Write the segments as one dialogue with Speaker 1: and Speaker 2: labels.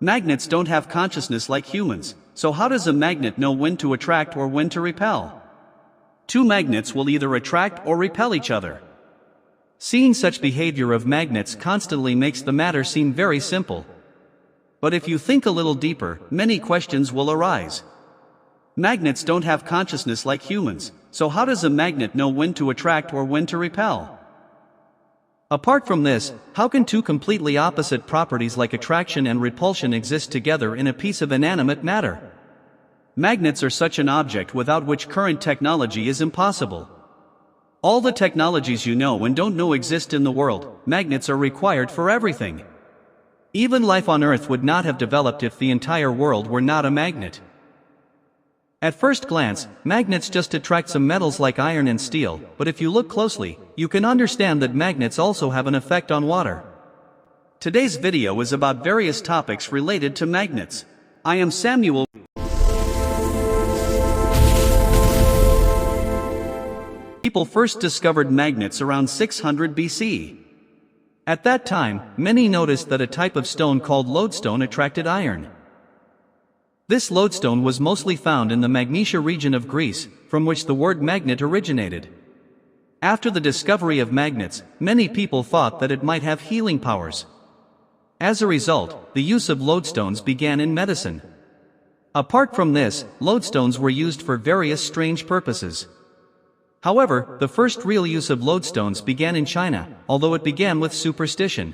Speaker 1: Magnets don't have consciousness like humans, so how does a magnet know when to attract or when to repel? Two magnets will either attract or repel each other. Seeing such behavior of magnets constantly makes the matter seem very simple. But if you think a little deeper, many questions will arise. Magnets don't have consciousness like humans, so how does a magnet know when to attract or when to repel? Apart from this, how can two completely opposite properties like attraction and repulsion exist together in a piece of inanimate matter? Magnets are such an object without which current technology is impossible. All the technologies you know and don't know exist in the world. Magnets are required for everything. Even life on Earth would not have developed if the entire world were not a magnet. At first glance, magnets just attract some metals like iron and steel, but if you look closely, you can understand that magnets also have an effect on water. Today's video is about various topics related to magnets. I am Samuel. People first discovered magnets around 600 BC. At that time, many noticed that a type of stone called lodestone attracted iron. This lodestone was mostly found in the Magnesia region of Greece, from which the word magnet originated. After the discovery of magnets, many people thought that it might have healing powers. As a result, the use of lodestones began in medicine. Apart from this, lodestones were used for various strange purposes. However, the first real use of lodestones began in China, although it began with superstition.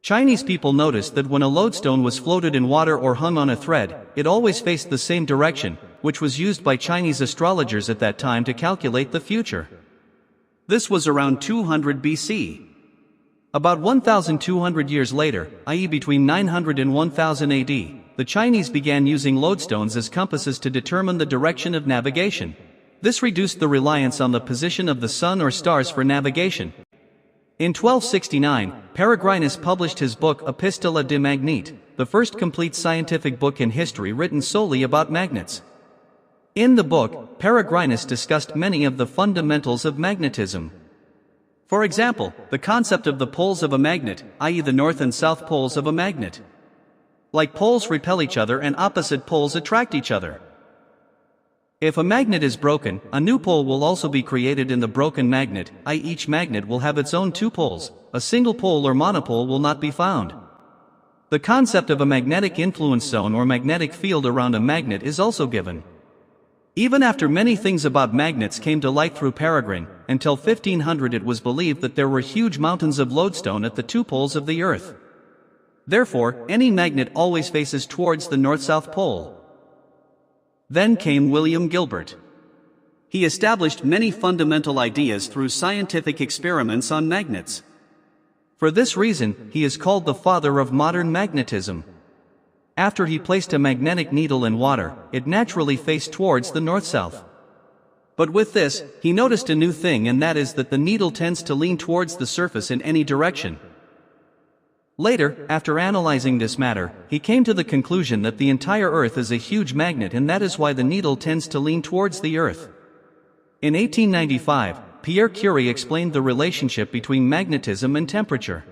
Speaker 1: Chinese people noticed that when a lodestone was floated in water or hung on a thread, it always faced the same direction, which was used by Chinese astrologers at that time to calculate the future. This was around 200 BC. About 1,200 years later, i.e. between 900 and 1000 AD, the Chinese began using lodestones as compasses to determine the direction of navigation. This reduced the reliance on the position of the sun or stars for navigation. In 1269, Peregrinus published his book Epistola de Magnete, the first complete scientific book in history written solely about magnets. In the book, Peregrinus discussed many of the fundamentals of magnetism. For example, the concept of the poles of a magnet, i.e. the north and south poles of a magnet. Like poles repel each other and opposite poles attract each other. If a magnet is broken, a new pole will also be created in the broken magnet, i.e. each magnet will have its own two poles. A single pole or monopole will not be found. The concept of a magnetic influence zone or magnetic field around a magnet is also given. Even after many things about magnets came to light through Peregrine, until 1500 it was believed that there were huge mountains of lodestone at the two poles of the Earth. Therefore, any magnet always faces towards the north-south pole. Then came William Gilbert. He established many fundamental ideas through scientific experiments on magnets. For this reason, he is called the father of modern magnetism. After he placed a magnetic needle in water, it naturally faced towards the north-south. But with this, he noticed a new thing, and that is that the needle tends to lean towards the surface in any direction. Later, after analyzing this matter, he came to the conclusion that the entire Earth is a huge magnet, and that is why the needle tends to lean towards the Earth. In 1895, Pierre Curie explained the relationship between magnetism and temperature.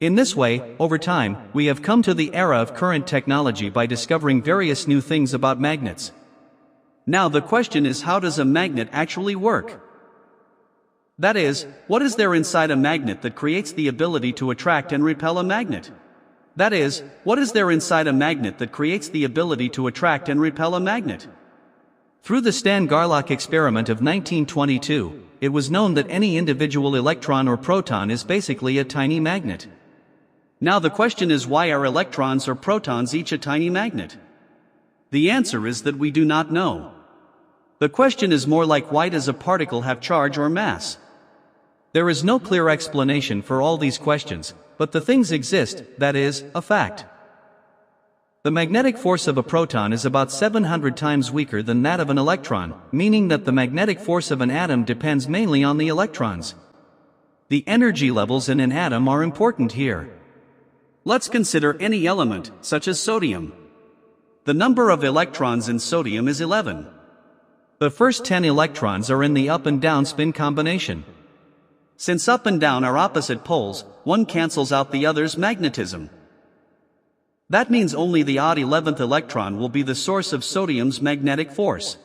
Speaker 1: In this way, over time, we have come to the era of current technology by discovering various new things about magnets. Now the question is, how does a magnet actually work? That is, what is there inside a magnet that creates the ability to attract and repel a magnet? That is, what is there inside a magnet that creates the ability to attract and repel a magnet? Through the Stan-Garlock experiment of 1922, it was known that any individual electron or proton is basically a tiny magnet. Now the question is, why are electrons or protons each a tiny magnet? The answer is that we do not know. The question is more like, why does a particle have charge or mass? There is no clear explanation for all these questions, but the things exist, that is, a fact. The magnetic force of a proton is about 700 times weaker than that of an electron, meaning that the magnetic force of an atom depends mainly on the electrons. The energy levels in an atom are important here. Let's consider any element, such as sodium. The number of electrons in sodium is 11. The first 10 electrons are in the up and down spin combination. Since up and down are opposite poles, one cancels out the other's magnetism. That means only the odd 11th electron will be the source of sodium's magnetic force.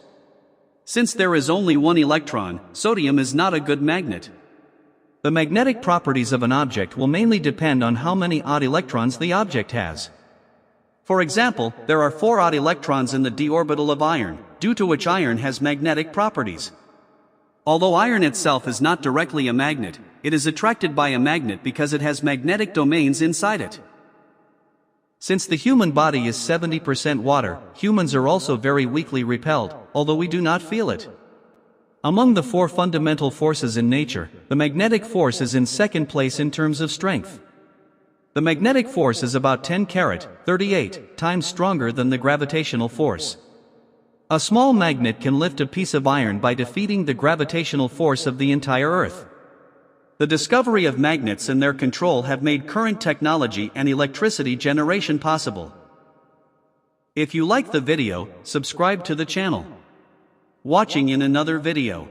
Speaker 1: Since there is only one electron, sodium is not a good magnet. The magnetic properties of an object will mainly depend on how many odd electrons the object has. For example, there are 4 odd electrons in the d orbital of iron, due to which iron has magnetic properties. Although iron itself is not directly a magnet, it is attracted by a magnet because it has magnetic domains inside it. Since the human body is 70% water, humans are also very weakly repelled, although we do not feel it. Among the 4 fundamental forces in nature, the magnetic force is in second place in terms of strength. The magnetic force is about 10⁻38 times stronger than the gravitational force. A small magnet can lift a piece of iron by defeating the gravitational force of the entire Earth. The discovery of magnets and their control have made current technology and electricity generation possible. If you like the video, subscribe to the channel. Watching in another video.